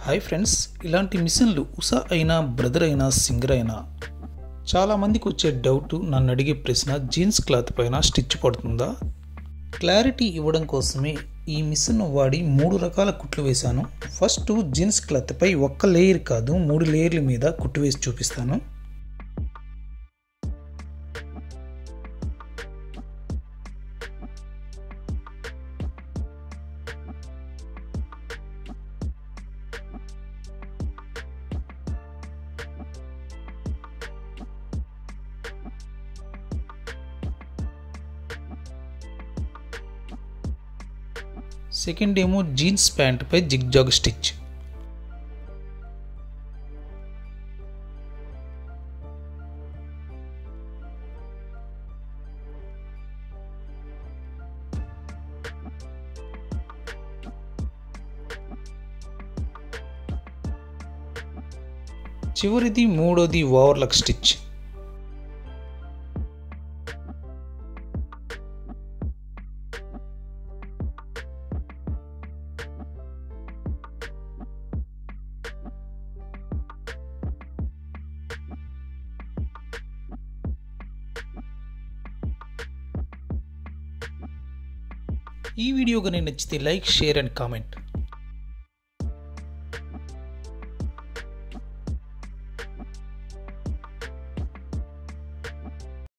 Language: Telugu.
హాయ్ ఫ్రెండ్స్, ఇలాంటి మిషన్లు ఉషా అయినా బ్రదర్ అయినా సింగర్ అయినా చాలామందికి వచ్చే డౌట్, నన్ను అడిగే ప్రశ్న, జీన్స్ క్లాత్ పైన స్టిచ్ పడుతుందా? క్లారిటీ ఇవ్వడం కోసమే ఈ మిషన్ వాడి 3 రకాల కుట్లు వేశాను. ఫస్ట్ జీన్స్ క్లాత్ పై ఒక్క లేయర్ కాదు 3 లేయర్ల మీద కుట్టు వేసి చూపిస్తాను. సెకండ్ ఏమో జీన్స్ ప్యాంట్ పై జిగ్జాగ్ స్టిచ్. చివరిది మూడోది ఓవర్లాక్ స్టిచ్. ఈ వీడియో కానీ నచ్చితే లైక్, షేర్ అండ్ కామెంట్.